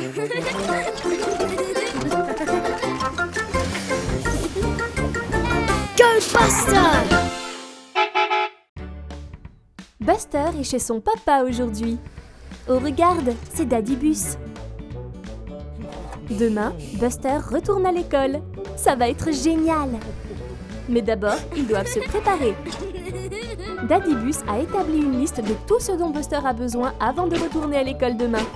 Go Buster! Buster est chez son papa aujourd'hui. Oh regarde, c'est Daddy Bus. Demain, Buster retourne à l'école. Ça va être génial. Mais d'abord, ils doivent se préparer. Daddy Bus a établi une liste de tout ce dont Buster a besoin avant de retourner à l'école demain.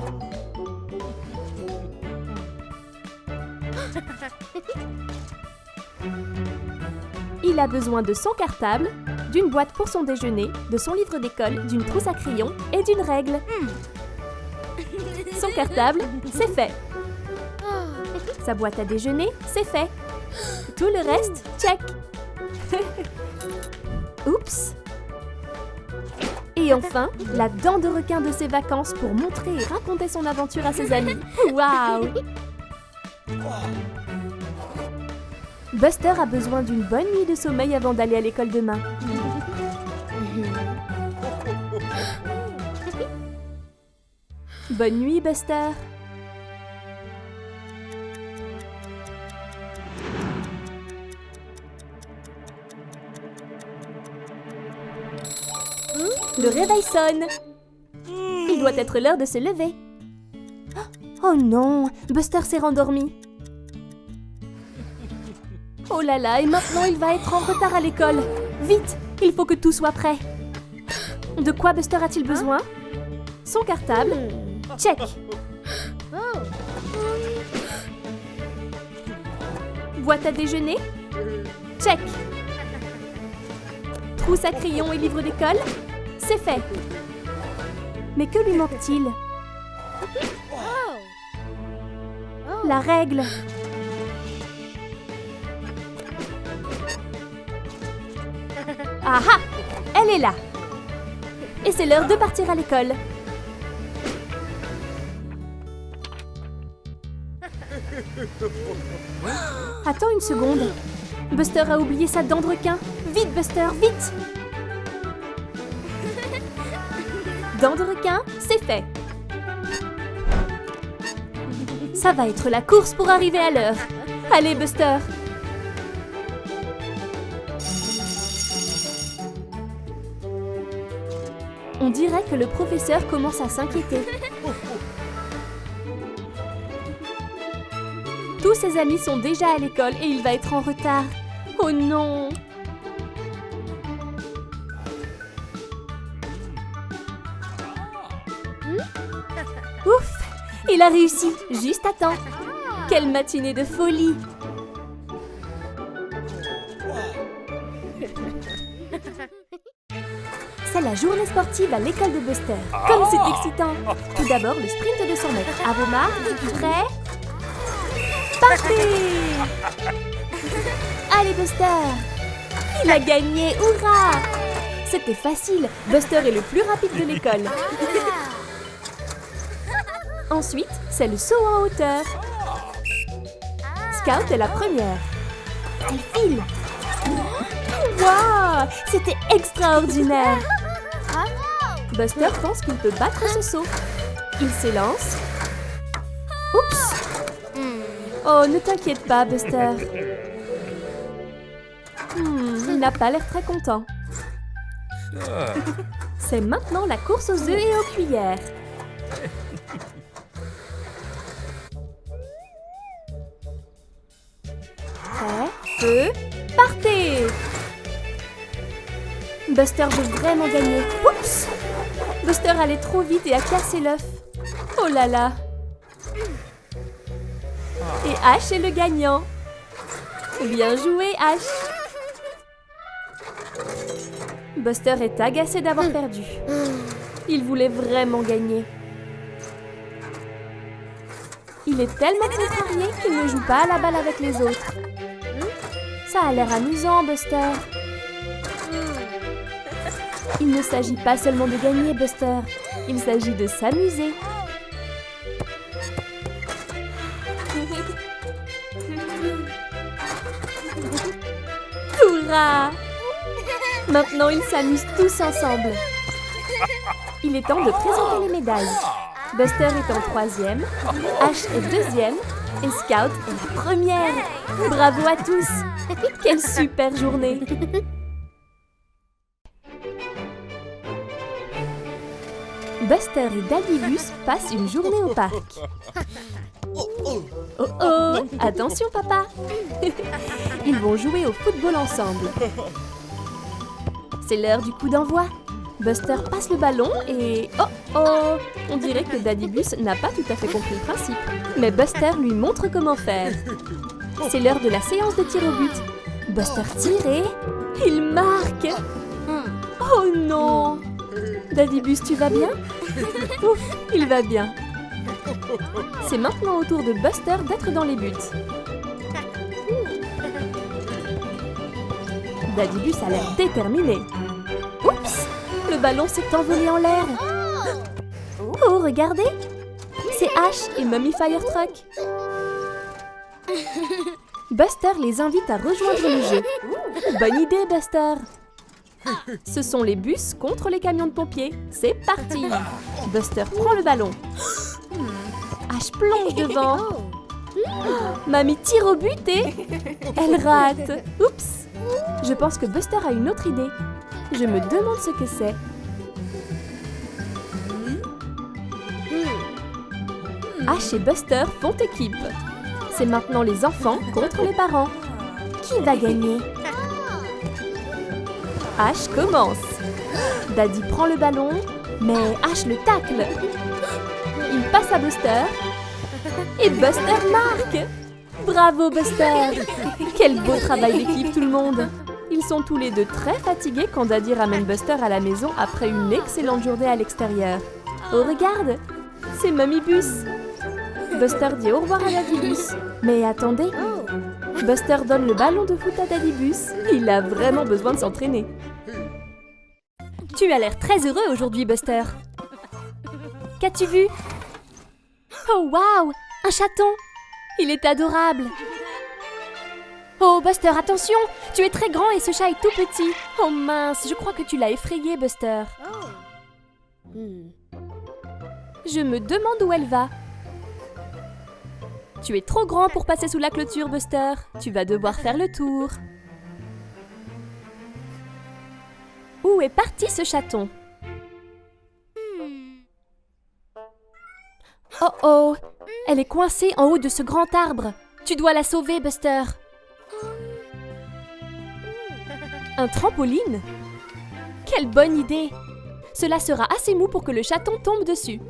Il a besoin de son cartable, d'une boîte pour son déjeuner, de son livre d'école, d'une trousse à crayons et d'une règle. Son cartable, c'est fait. Sa boîte à déjeuner, c'est fait. Tout le reste, check. Oups. Et enfin, la dent de requin de ses vacances pour montrer et raconter son aventure à ses amis. Waouh! Buster a besoin d'une bonne nuit de sommeil avant d'aller à l'école demain. Bonne nuit, Buster. Le réveil sonne. Il doit être l'heure de se lever. Oh non, Buster s'est rendormi. Oh là là, et maintenant il va être en retard à l'école. Vite, il faut que tout soit prêt. De quoi Buster a-t-il besoin? Son cartable, check. Boîte à déjeuner, check. Trousse à crayons et livre d'école, c'est fait. Mais que lui manque-t-il? La règle. Ah ah! Elle est là! Et c'est l'heure de partir à l'école. Attends une seconde. Buster a oublié sa dent de requin. Vite, Buster, vite! Dent de requin, c'est fait. Ça va être la course pour arriver à l'heure. Allez, Buster! On dirait que le professeur commence à s'inquiéter. Tous ses amis sont déjà à l'école et il va être en retard. Oh non! Ouf! Il a réussi, juste à temps. Quelle matinée de folie! C'est la journée sportive à l'école de Buster. Comme c'est excitant! Tout d'abord, le sprint de 100 mètres. À vos marques, prêts? Partez! Allez, Buster! Il a gagné! Hurrah! C'était facile. Buster est le plus rapide de l'école. Ensuite, c'est le saut en hauteur. Scout est la première. Elle file. Waouh! C'était extraordinaire! Buster pense qu'il peut battre ce saut. Il s'élance. Oups! Oh, ne t'inquiète pas, Buster. Il n'a pas l'air très content. C'est maintenant la course aux œufs et aux cuillères. Prêt, feu, partez! Buster veut vraiment gagner. Oups! Buster allait trop vite et a cassé l'œuf. Oh là là! Et Ash est le gagnant. Bien joué, Ash! Buster est agacé d'avoir perdu. Il voulait vraiment gagner. Il est tellement contrarié qu'il ne joue pas à la balle avec les autres. Ça a l'air amusant, Buster. Il ne s'agit pas seulement de gagner, Buster. Il s'agit de s'amuser. Hurrah! Maintenant, ils s'amusent tous ensemble. Il est temps de présenter les médailles. Buster est en 3e, Ash est 2e et Scout est la 1re. Bravo à tous! Quelle super journée! Buster et Daddy Bus passent une journée au parc. Oh oh! Attention papa! Ils vont jouer au football ensemble. C'est l'heure du coup d'envoi. Buster passe le ballon et... Oh oh! On dirait que Daddy Bus n'a pas tout à fait compris le principe. Mais Buster lui montre comment faire. C'est l'heure de la séance de tir au but. Buster tire et... Il marque! Oh non! Daddy Bus, tu vas bien? Ouf, il va bien. C'est maintenant au tour de Buster d'être dans les buts. Daddy Bus a l'air déterminé. Oups! Le ballon s'est envolé en l'air. Oh, regardez! C'est Ash et Mummy Fire Truck. Buster les invite à rejoindre le jeu. Bonne idée, Buster! Ce sont les bus contre les camions de pompiers. C'est parti! Buster prend le ballon. Ash plonge devant. Mamie tire au but et... Elle rate. Oups! Je pense que Buster a une autre idée. Je me demande ce que c'est. Ash et Buster font équipe. C'est maintenant les enfants contre les parents. Qui va gagner? Ash commence. Daddy prend le ballon, mais Ash le tacle. Il passe à Buster. Et Buster marque. Bravo Buster! Quel beau travail d'équipe tout le monde! Ils sont tous les deux très fatigués quand Daddy ramène Buster à la maison après une excellente journée à l'extérieur. Oh regarde! C'est Mummy Bus! Buster dit au revoir à Daddy Bus. Mais attendez! Buster donne le ballon de foot à Daddy Bus. Il a vraiment besoin de s'entraîner. Tu as l'air très heureux aujourd'hui, Buster. Qu'as-tu vu? Oh waouh! Un chaton! Il est adorable! Oh, Buster, attention! Tu es très grand et ce chat est tout petit. Oh mince, je crois que tu l'as effrayé, Buster. Je me demande où elle va. Tu es trop grand pour passer sous la clôture, Buster. Tu vas devoir faire le tour. Où est parti ce chaton? Oh oh! Elle est coincée en haut de ce grand arbre. Tu dois la sauver, Buster. Un trampoline? Quelle bonne idée! Cela sera assez mou pour que le chaton tombe dessus.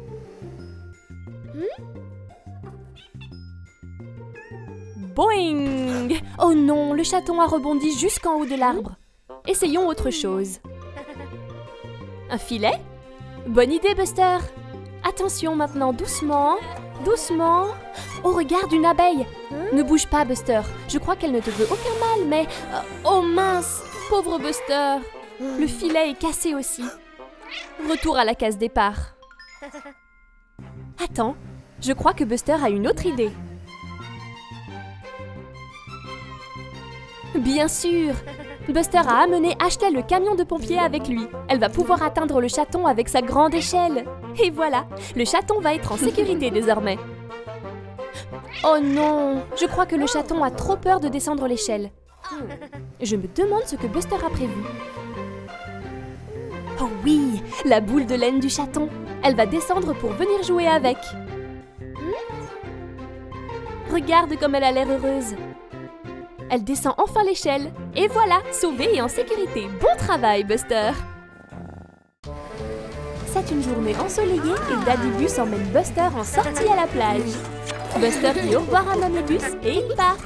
Boing! Oh non, le chaton a rebondi jusqu'en haut de l'arbre. Essayons autre chose. Un filet? Bonne idée, Buster! Attention maintenant, doucement, doucement. Oh, regarde, une abeille! Ne bouge pas, Buster. Je crois qu'elle ne te veut aucun mal, mais... Oh mince! Pauvre Buster! Le filet est cassé aussi. Retour à la case départ. Attends, je crois que Buster a une autre idée. Bien sûr! Buster a amené Ashley le camion de pompiers avec lui. Elle va pouvoir atteindre le chaton avec sa grande échelle. Et voilà, le chaton va être en sécurité désormais. Oh non! Je crois que le chaton a trop peur de descendre l'échelle. Je me demande ce que Buster a prévu. Oh oui! La boule de laine du chaton. Elle va descendre pour venir jouer avec. Regarde comme elle a l'air heureuse. Elle descend enfin l'échelle. Et voilà, sauvée et en sécurité. Bon travail, Buster! C'est une journée ensoleillée et Daddy Bus emmène Buster en sortie à la plage. Buster dit au revoir à Mamie Bus et il part.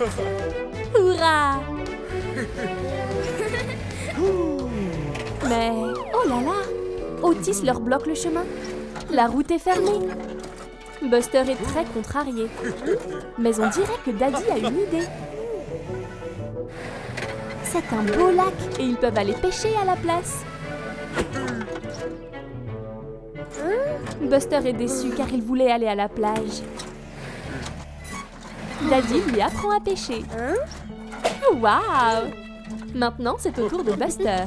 Hurrah! Mais, oh là là! Otis leur bloque le chemin. La route est fermée. Buster est très contrarié. Mais on dirait que Daddy a une idée. C'est un beau lac et ils peuvent aller pêcher à la place. Buster est déçu car il voulait aller à la plage. Daddy lui apprend à pêcher. Waouh! Maintenant, c'est au tour de Buster.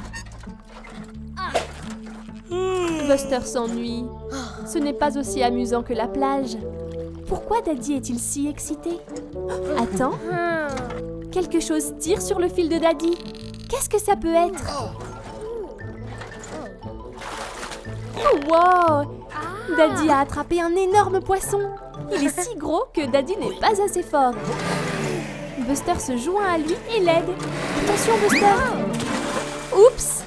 Buster s'ennuie. Ce n'est pas aussi amusant que la plage. Pourquoi Daddy est-il si excité? Attends. Quelque chose tire sur le fil de Daddy. Qu'est-ce que ça peut être? Oh, wow! Daddy a attrapé un énorme poisson. Il est si gros que Daddy n'est pas assez fort. Buster se joint à lui et l'aide. Attention, Buster! Oups!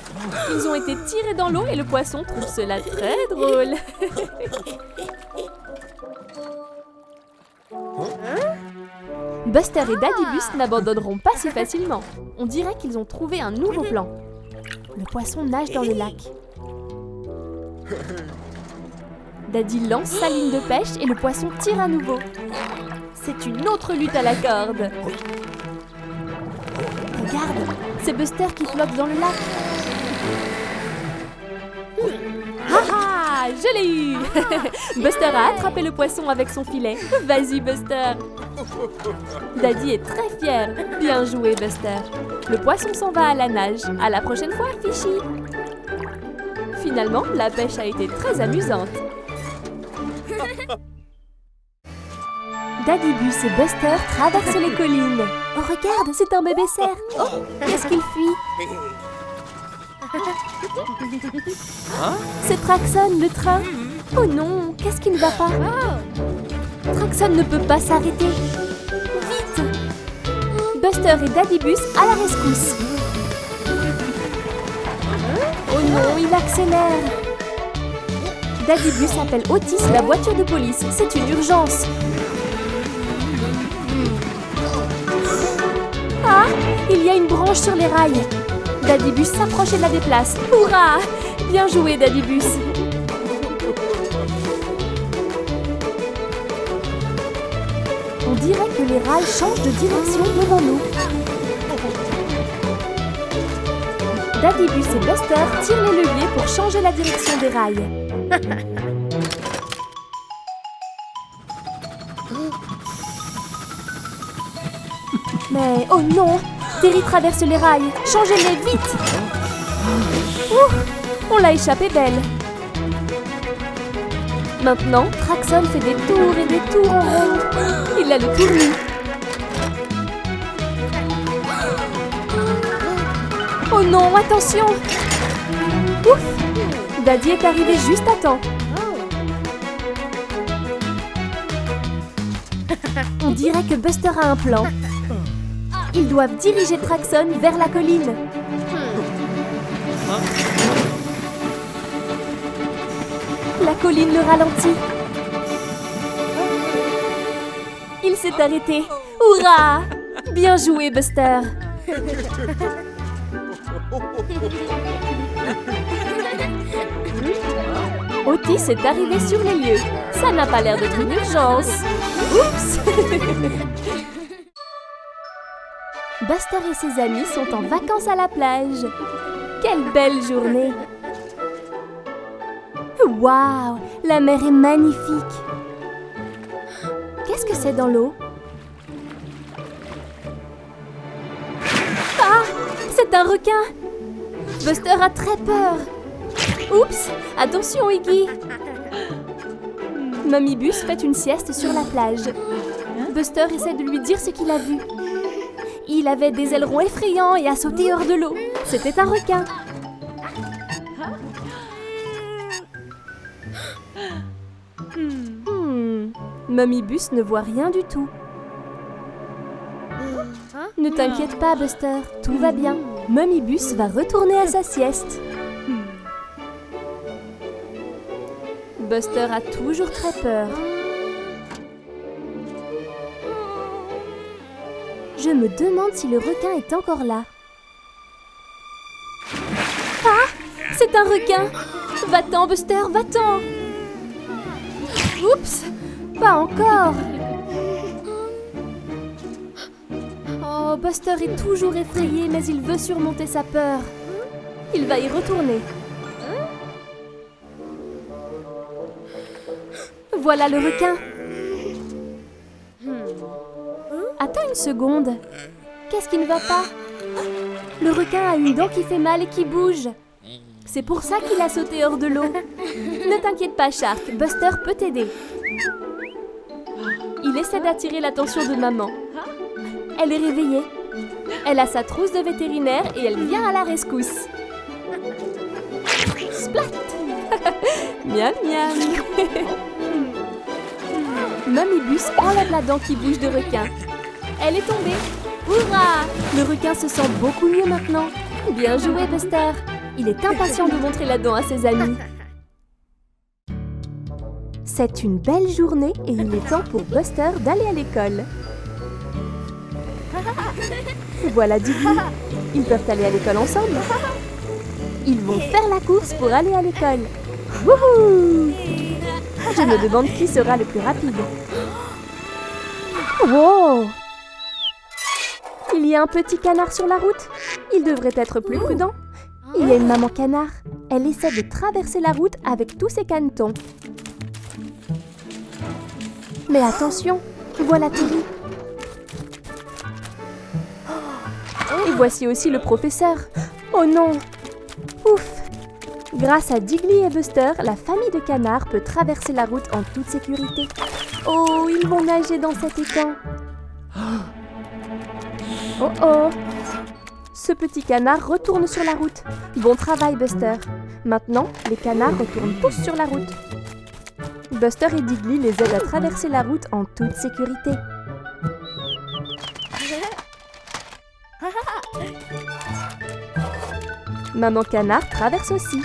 Ils ont été tirés dans l'eau et le poisson trouve cela très drôle. Buster et Daddybus n'abandonneront pas si facilement. On dirait qu'ils ont trouvé un nouveau plan. Le poisson nage dans le lac. Daddy lance sa ligne de pêche et le poisson tire à nouveau. C'est une autre lutte à la corde. Regarde, c'est Buster qui flotte dans le lac. Ah, je l'ai eu! Buster a attrapé le poisson avec son filet. Vas-y, Buster! Daddy est très fier. Bien joué, Buster. Le poisson s'en va à la nage. À la prochaine fois, Fishy! Finalement, la pêche a été très amusante. Daddybus et Buster traversent les collines. Oh, regarde, c'est un bébé cerf. Oh, qu'est-ce qu'il fuit? C'est Traxon, le train. Oh non, qu'est-ce qui ne va pas? Traxon ne peut pas s'arrêter. Vite! Buster et Daddybus à la rescousse. Oh non, il accélère. Daddybus appelle Otis, la voiture de police. C'est une urgence. Ah, il y a une branche sur les rails. Daddybus s'approche et la déplace. Hurrah! Bien joué, Daddybus. On dirait que les rails changent de direction devant nous. Daddybus et Buster tirent les leviers pour changer la direction des rails. Mais oh non! Terry traverse les rails. Changez-les vite! Ouh, on l'a échappé belle. Maintenant, Traxon fait des tours et des tours en rond. Il a le tournis. Oh non, attention! Ouf! Daddy est arrivé juste à temps. On dirait que Buster a un plan. Ils doivent diriger Traxon vers la colline. La colline le ralentit. Il s'est arrêté. Hurrah! Bien joué, Buster. Otis est arrivé sur les lieux. Ça n'a pas l'air d'être une urgence. Oups! Buster et ses amis sont en vacances à la plage. Quelle belle journée! Waouh! La mer est magnifique. Qu'est-ce que c'est dans l'eau? Ah! C'est un requin! Buster a très peur. Oups! Attention, Iggy! Mamie Bus fait une sieste sur la plage. Buster essaie de lui dire ce qu'il a vu. Il avait des ailerons effrayants et a sauté hors de l'eau. C'était un requin. Mamie Bus ne voit rien du tout. Ne t'inquiète pas, Buster, tout va bien. Mamie Bus va retourner à sa sieste. Buster a toujours très peur. Je me demande si le requin est encore là. Ah! C'est un requin! Va-t'en, Buster, va-t'en! Oups! Pas encore! Oh, Buster est toujours effrayé, mais il veut surmonter sa peur. Il va y retourner. Voilà le requin. Attends une seconde. Qu'est-ce qui ne va pas? Le requin a une dent qui fait mal et qui bouge. C'est pour ça qu'il a sauté hors de l'eau. Ne t'inquiète pas, Shark, Buster peut t'aider. Il essaie d'attirer l'attention de maman. Elle est réveillée. Elle a sa trousse de vétérinaire et elle vient à la rescousse. Splat! Miam miam! Mamibus enlève la dent qui bouge de requin. Elle est tombée. Hurrah! Le requin se sent beaucoup mieux maintenant. Bien joué, Buster. Il est impatient de montrer la dent à ses amis. C'est une belle journée et il est temps pour Buster d'aller à l'école. Voilà Diggy. Ils peuvent aller à l'école ensemble. Ils vont faire la course pour aller à l'école. Wouhou! Je me demande qui sera le plus rapide. Wow! Il y a un petit canard sur la route. Il devrait être plus prudent. Il y a une maman canard. Elle essaie de traverser la route avec tous ses canetons. Mais attention, voilà Terry. Et voici aussi le professeur. Oh non! Ouf! Grâce à Diggly et Buster, la famille de canards peut traverser la route en toute sécurité. Oh, ils vont nager dans cet étang. Oh oh! Ce petit canard retourne sur la route. Bon travail, Buster. Maintenant, les canards retournent tous sur la route. Buster et Diggly les aident à traverser la route en toute sécurité. Maman canard traverse aussi.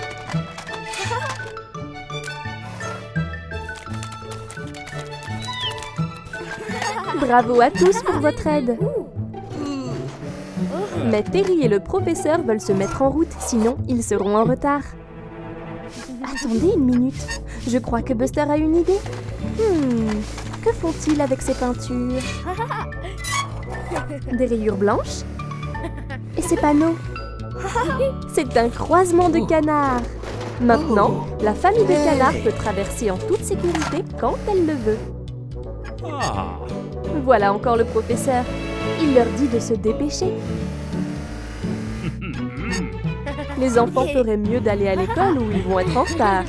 Bravo à tous pour votre aide. Mais Terry et le professeur veulent se mettre en route, sinon ils seront en retard. Attendez une minute. Je crois que Buster a une idée. Que font-ils avec ces peintures? Des rayures blanches? Et ces panneaux? C'est un croisement de canards. Maintenant, la famille de canards peut traverser en toute sécurité quand elle le veut. Voilà encore le professeur. Il leur dit de se dépêcher. Les enfants feraient mieux d'aller à l'école où ils vont être en retard.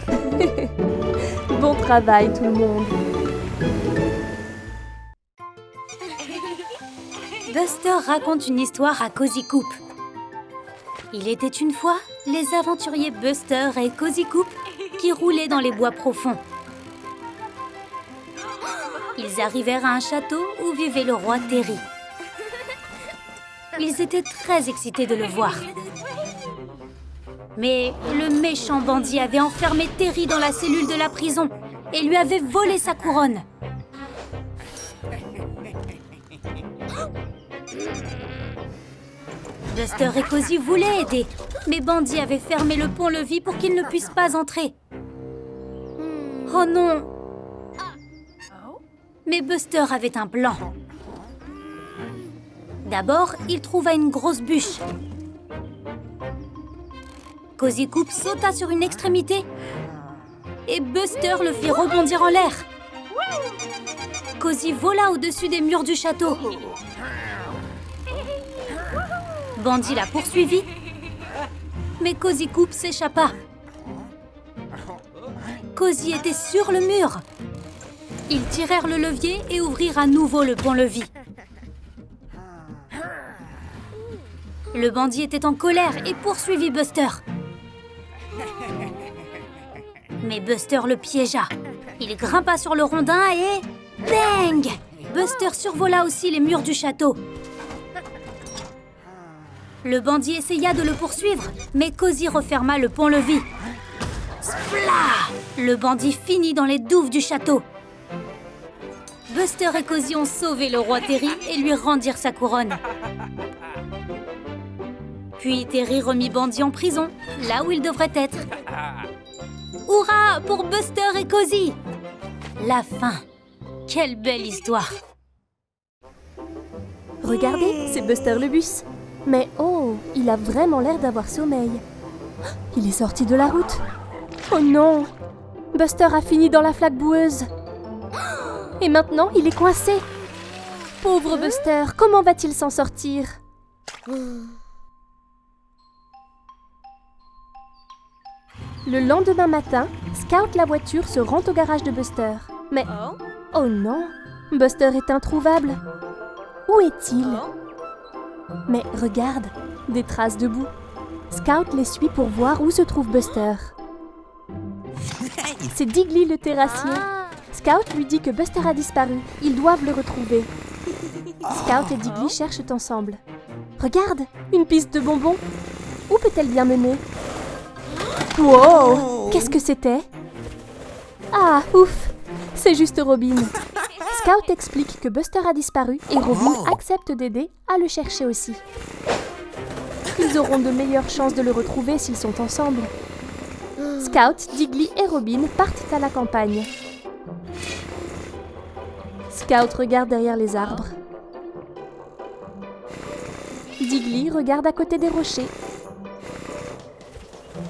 Bon travail tout le monde. Buster raconte une histoire à Cozy Coupe. Il était une fois les aventuriers Buster et Cozy Coupe qui roulaient dans les bois profonds. Ils arrivèrent à un château où vivait le roi Terry. Ils étaient très excités de le voir. Mais le méchant bandit avait enfermé Terry dans la cellule de la prison et lui avait volé sa couronne. Buster et Cozy voulaient aider, mais Bandit avait fermé le pont-levis pour qu'ils ne puissent pas entrer. Oh non! Mais Buster avait un plan. D'abord, il trouva une grosse bûche. Cozy Coupe sauta sur une extrémité et Buster le fit rebondir en l'air. Cozy vola au-dessus des murs du château. Bandit la poursuivit, mais Cozy Coupe s'échappa. Cozy était sur le mur. Ils tirèrent le levier et ouvrirent à nouveau le pont-levis. Le bandit était en colère et poursuivit Buster. Mais Buster le piégea. Il grimpa sur le rondin et... bang! Buster survola aussi les murs du château. Le bandit essaya de le poursuivre, mais Cozy referma le pont-levis. Splat! Le bandit finit dans les douves du château. Buster et Cozy ont sauvé le roi Terry et lui rendirent sa couronne. Puis Terry remit Bandit en prison, là où il devrait être. Hurrah pour Buster et Cozy! La fin. Quelle belle histoire! Regardez, c'est Buster le bus. Mais oh, il a vraiment l'air d'avoir sommeil. Il est sorti de la route. Oh non! Buster a fini dans la flaque boueuse. Et maintenant, il est coincé. Pauvre Buster, comment va-t-il s'en sortir? Le lendemain matin, Scout la voiture se rend au garage de Buster. Mais, oh non, Buster est introuvable. Où est-il? Mais regarde, des traces de boue. Scout les suit pour voir où se trouve Buster. C'est Diggly le terrassier. Scout lui dit que Buster a disparu. Ils doivent le retrouver. Scout et Diggly cherchent ensemble. Regarde, une piste de bonbons. Où peut-elle bien mener? Wow, qu'est-ce que c'était? Ah, ouf, c'est juste Robin. Scout explique que Buster a disparu et Robin accepte d'aider à le chercher aussi. Ils auront de meilleures chances de le retrouver s'ils sont ensemble. Scout, Diggly et Robin partent à la campagne. Scout regarde derrière les arbres. Diggly regarde à côté des rochers.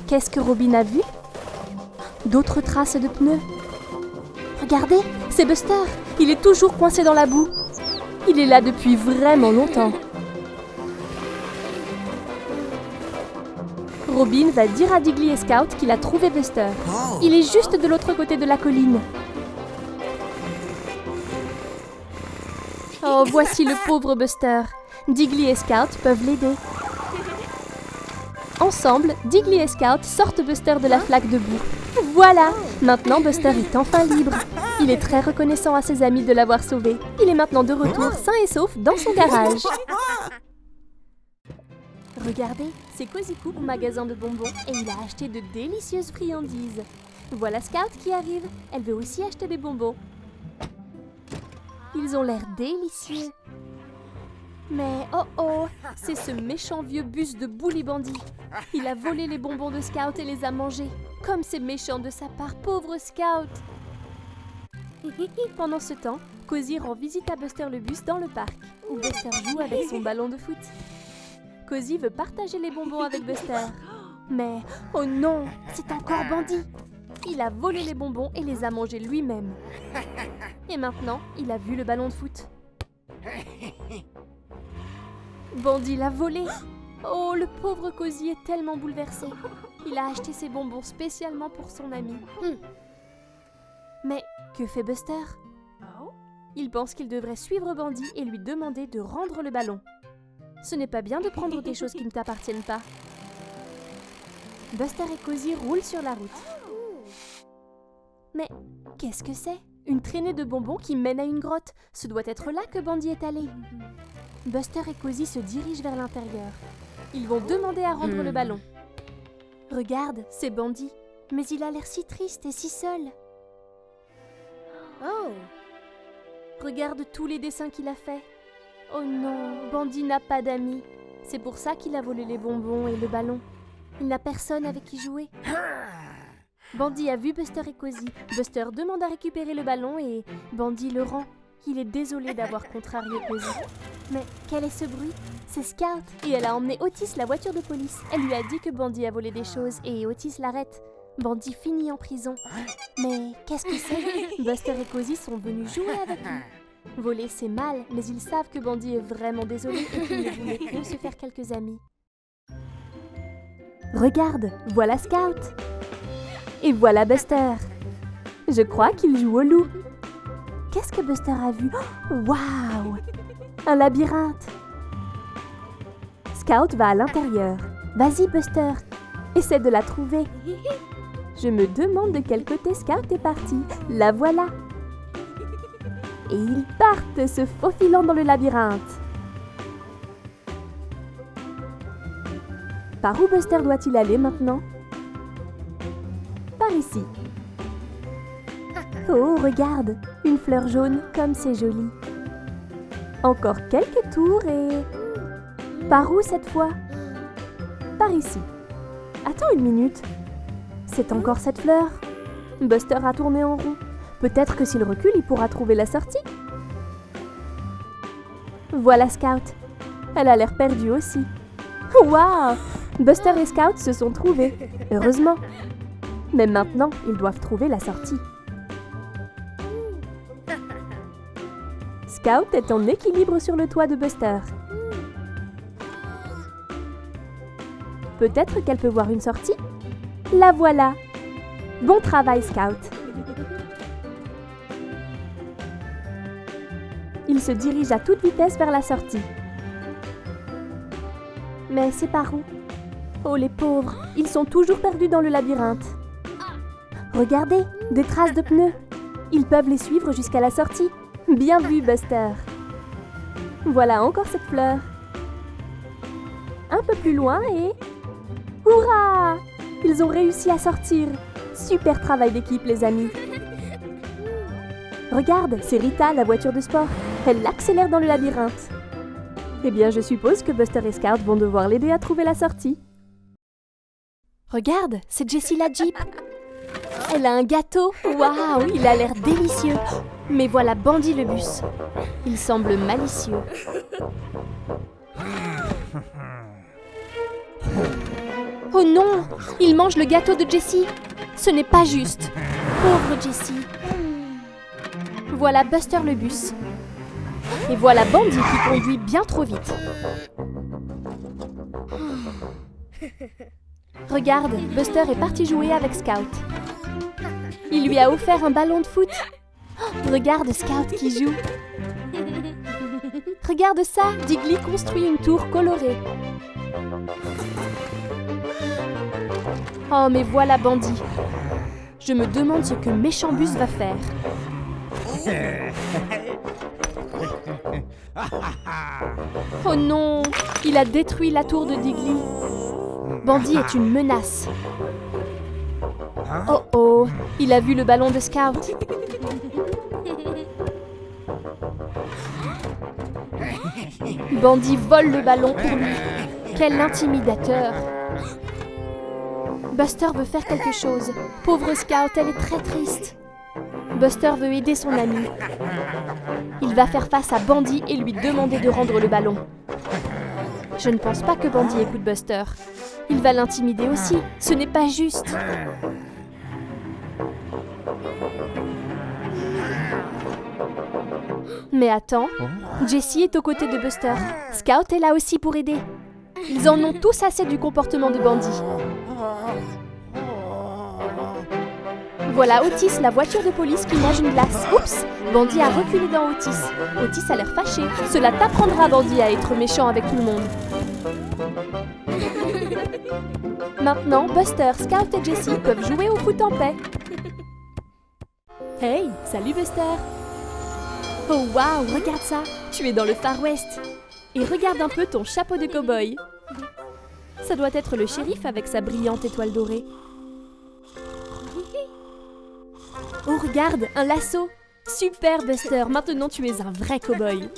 Qu'est-ce que Robin a vu? D'autres traces de pneus. Regardez, c'est Buster. Il est toujours coincé dans la boue. Il est là depuis vraiment longtemps. Robin va dire à Diggly et Scout qu'il a trouvé Buster. Il est juste de l'autre côté de la colline. Oh, voici le pauvre Buster. Diggly et Scout peuvent l'aider. Ensemble, Diggly et Scout sortent Buster de la flaque de boue. Voilà! Maintenant, Buster est enfin libre. Il est très reconnaissant à ses amis de l'avoir sauvé. Il est maintenant de retour, sain et sauf, dans son garage. Regardez, c'est Cozy Coupe au magasin de bonbons et il a acheté de délicieuses friandises. Voilà Scout qui arrive. Elle veut aussi acheter des bonbons. Ils ont l'air délicieux. Mais oh, c'est ce méchant vieux bus de Bully Bandit. Il a volé les bonbons de Scout et les a mangés. Comme c'est méchant de sa part, pauvre Scout. Pendant ce temps, Cozy rend visite à Buster le bus dans le parc, où Buster joue avec son ballon de foot. Cozy veut partager les bonbons avec Buster. Mais, oh non, c'est encore Bandit. Il a volé les bonbons et les a mangés lui-même. Et maintenant, il a vu le ballon de foot. Bandit l'a volé. Oh, le pauvre Cozy est tellement bouleversé. Il a acheté ses bonbons spécialement pour son ami. Mais que fait Buster? Il pense qu'il devrait suivre Bandit et lui demander de rendre le ballon. Ce n'est pas bien de prendre des choses qui ne t'appartiennent pas. Buster et Cozy roulent sur la route. Mais qu'est-ce que c'est? Une traînée de bonbons qui mène à une grotte. Ce doit être là que Bandit est allé. Buster et Cozy se dirigent vers l'intérieur. Ils vont demander à rendre le ballon. Regarde, c'est Bandit. Mais il a l'air si triste et si seul. Regarde tous les dessins qu'il a faits. Oh non, Bandit n'a pas d'amis. C'est pour ça qu'il a volé les bonbons et le ballon. Il n'a personne avec qui jouer. Bandit a vu Buster et Cozy. Buster demande à récupérer le ballon et Bandit le rend. Il est désolé d'avoir contrarié Cozy. Mais quel est ce bruit? C'est Scout. Et elle a emmené Otis, la voiture de police. Elle lui a dit que Bandit a volé des choses et Otis l'arrête. Bandit finit en prison. Mais qu'est-ce que c'est? Buster et Cozy sont venus jouer avec lui. Voler c'est mal, mais ils savent que Bandit est vraiment désolé et qu'il ne voulait que se faire quelques amis. Regarde, voilà Scout. Et voilà Buster. Je crois qu'il joue au loup. Qu'est-ce que Buster a vu? Waouh! Un labyrinthe. Scout va à l'intérieur. Vas-y Buster, essaie de la trouver. Je me demande de quel côté Scout est parti. La voilà. Et ils partent, se faufilant dans le labyrinthe. Par où Buster doit-il aller maintenant? Par ici. Oh, regarde, une fleur jaune, comme c'est joli. Encore quelques tours et... Par où cette fois? Par ici. Attends une minute. C'est encore cette fleur. Buster a tourné en rond. Peut-être que s'il recule, il pourra trouver la sortie. Voilà Scout. Elle a l'air perdue aussi. Waouh! Buster et Scout se sont trouvés. Heureusement. Mais maintenant, ils doivent trouver la sortie. Scout est en équilibre sur le toit de Buster. Peut-être qu'elle peut voir une sortie. La voilà. Bon travail, Scout. Il se dirige à toute vitesse vers la sortie. Mais c'est par où? Oh, les pauvres, ils sont toujours perdus dans le labyrinthe. Regardez, des traces de pneus. Ils peuvent les suivre jusqu'à la sortie. Bien vu, Buster. Voilà encore cette fleur. Un peu plus loin et... Hurrah! Ils ont réussi à sortir. Super travail d'équipe, les amis. Regarde, c'est Rita, la voiture de sport. Elle accélère dans le labyrinthe. Eh bien, je suppose que Buster et Scout vont devoir l'aider à trouver la sortie. Regarde, c'est Jessie la Jeep. Elle a un gâteau. Waouh, il a l'air délicieux. Mais voilà Bandy le bus. Il semble malicieux. Oh non, il mange le gâteau de Jessie. Ce n'est pas juste. Pauvre Jessie. Voilà Buster le bus. Et voilà Bandy qui conduit bien trop vite. Regarde, Buster est parti jouer avec Scout. Il lui a offert un ballon de foot. Oh, regarde Scout qui joue. Regarde ça, Diggly construit une tour colorée. Oh, mais voilà Bandy. Je me demande ce que Méchant Bus va faire. Oh non, il a détruit la tour de Diggly. Bandy est une menace. Oh oh, il a vu le ballon de Scout. Bandy vole le ballon pour lui. Quel intimidateur. Buster veut faire quelque chose. Pauvre Scout, elle est très triste. Buster veut aider son ami. Il va faire face à Bandy et lui demander de rendre le ballon. Je ne pense pas que Bandy écoute Buster. Il va l'intimider aussi. Ce n'est pas juste. Mais attends, Jessie est aux côtés de Buster. Scout est là aussi pour aider. Ils en ont tous assez du comportement de Bandy. Voilà Otis, la voiture de police qui nage une glace. Oups, Bandy a reculé dans Otis. Otis a l'air fâché. Cela t'apprendra, Bandy, à être méchant avec tout le monde. Maintenant, Buster, Scout et Jessie peuvent jouer au foot en paix. Hey, salut Buster. Oh waouh, regarde ça, tu es dans le Far West. Et regarde un peu ton chapeau de cow-boy. Ça doit être le shérif avec sa brillante étoile dorée. Oh regarde, un lasso. Super Buster, maintenant tu es un vrai cow-boy.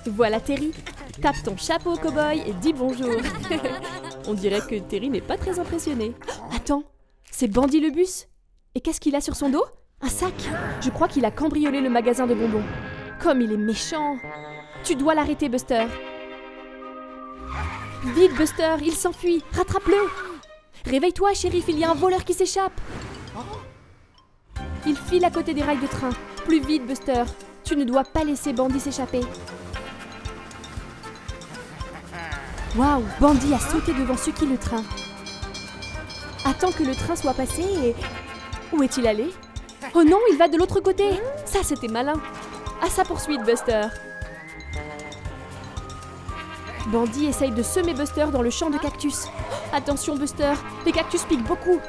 Voilà Terry, tape ton chapeau cow-boy et dis bonjour. On dirait que Terry n'est pas très impressionné. Attends, c'est Bandy le bus. Et qu'est-ce qu'il a sur son dos? Un sac. Je crois qu'il a cambriolé le magasin de bonbons. Comme il est méchant. Tu dois l'arrêter, Buster. Vite, Buster, il s'enfuit. Rattrape-le. Réveille-toi, shérif, il y a un voleur qui s'échappe. Il file à côté des rails de train. Plus vite, Buster. Tu ne dois pas laisser Bandy s'échapper. Waouh, Bandy a sauté devant Suki le train. Attends que le train soit passé et... Où est-il allé? Oh non, il va de l'autre côté. Ça, c'était malin. À sa poursuite, Buster. Bandy essaye de semer Buster dans le champ de cactus. Attention, Buster, les cactus piquent beaucoup.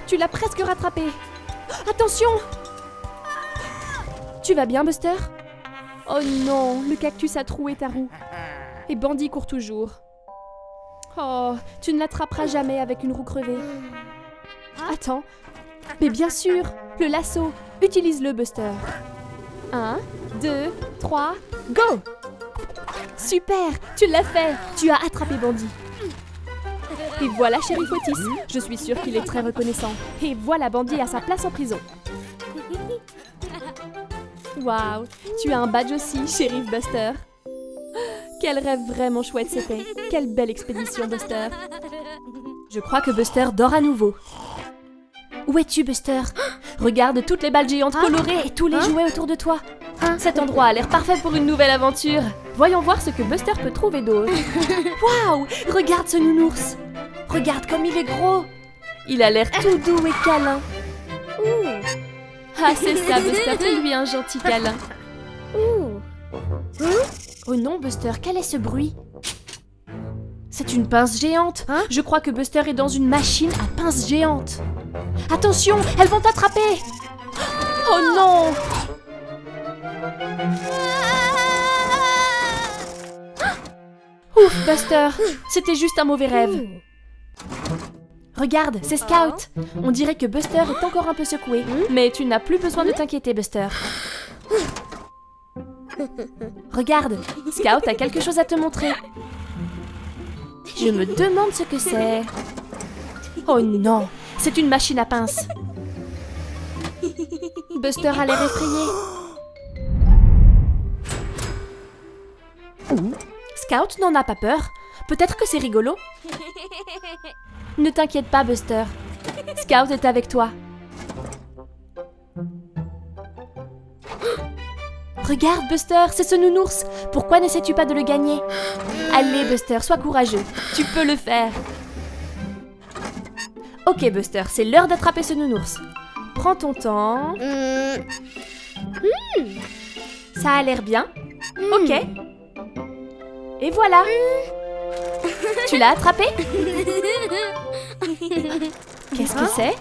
Tu l'as presque rattrapé. Attention! Tu vas bien, Buster? Oh non, le cactus a troué ta roue. Et Bandy court toujours. Oh, tu ne l'attraperas jamais avec une roue crevée. Attends, mais bien sûr, le lasso. Utilise-le, Buster. 1, 2, 3, go! Super, tu l'as fait. Tu as attrapé Bandy. Et voilà shérif Otis. Je suis sûre qu'il est très reconnaissant. Et voilà Bandy à sa place en prison. Waouh, tu as un badge aussi, shérif Buster. Quel rêve vraiment chouette c'était. Quelle belle expédition, Buster. Je crois que Buster dort à nouveau. Où es-tu, Buster? Regarde toutes les balles géantes colorées et tous les jouets autour de toi. Cet endroit a l'air parfait pour une nouvelle aventure. Voyons voir ce que Buster peut trouver d'autre. Waouh! Regarde ce nounours. Regarde comme il est gros. Il a l'air tout doux et câlin. Ah, c'est ça, Buster, fais-lui un gentil câlin. Oh non, Buster, quel est ce bruit? C'est une pince géante. Je crois que Buster est dans une machine à pince géante. Attention, elles vont t'attraper. Oh non! Ouf, Buster, c'était juste un mauvais rêve. Regarde, c'est Scout. On dirait que Buster est encore un peu secoué. Mais tu n'as plus besoin de t'inquiéter, Buster. Regarde, Scout a quelque chose à te montrer. Je me demande ce que c'est. Oh non, c'est une machine à pince. Buster a l'air effrayé. Scout n'en a pas peur. Peut-être que c'est rigolo. Ne t'inquiète pas, Buster. Scout est avec toi. Regarde, Buster, c'est ce nounours. Pourquoi n'essaies-tu pas de le gagner? Allez, Buster, sois courageux. Tu peux le faire. Ok, Buster, c'est l'heure d'attraper ce nounours. Prends ton temps. Ça a l'air bien. Ok. Et voilà. Tu l'as attrapé? Qu'est-ce que c'est?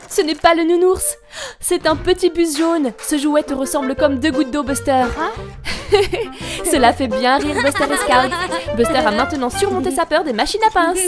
Ce n'est pas le nounours. C'est un petit bus jaune. Ce jouet te ressemble comme 2 gouttes d'eau, Buster. Cela fait bien rire Buster et Scout. Buster a maintenant surmonté sa peur des machines à pince.